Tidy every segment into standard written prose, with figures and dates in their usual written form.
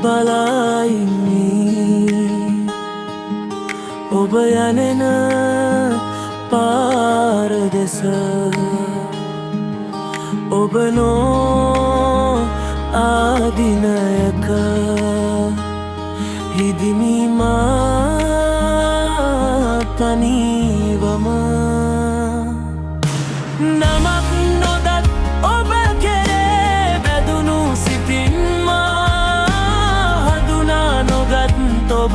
බලා ඉන්නේ ඔබ යනෙන පාර දෙස ඔබ නෝ ආදිනයක හිදිමි මා තනිවම නමක් නොදත් ඔබ කෙරේ බැඳුණු සිතින් මා හඳුනා නොගත් ඔබ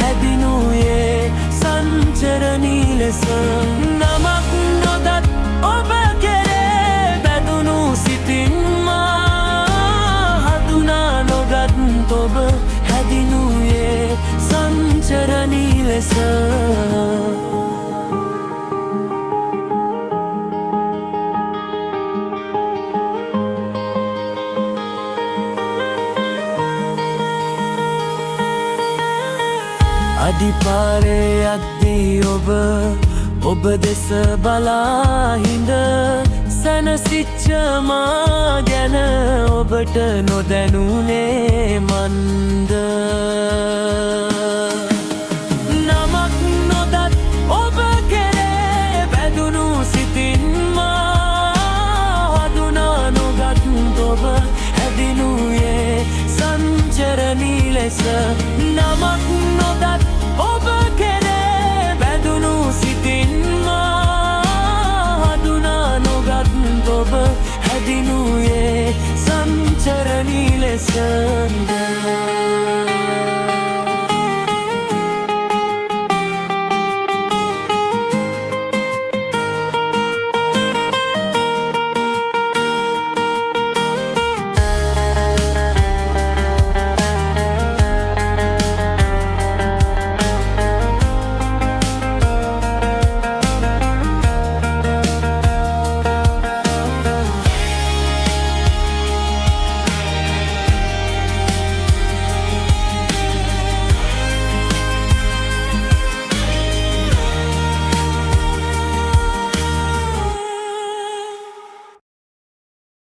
හැදිනුයේ සංචරණී ලෙස නමක් නොදත් ඔබ කෙරේ බැඳුණු සිතින් මා හඳුනා නොගත් ඔබ හැදිනුයේ සංචරණී ලෙස අඩිපාරේ යද්දී ඔබ දෙස බලා හිඳ සැනසිච්ච මා ගැන ඔබට නොදැනුනේ මන්ද නමක් නොදත් ඔබ කෙරේ බැඳුණු සිතින් මා හඳුනා නොගත් ඔබ හැදිනුයේ සංචරණී ලෙස නමක් නොදත් ඔබ කෙරේ බැඳුණු සිතින් මා හඳුනා නොගත් ඔබ හැදිනුයේ සංචරණී ලෙස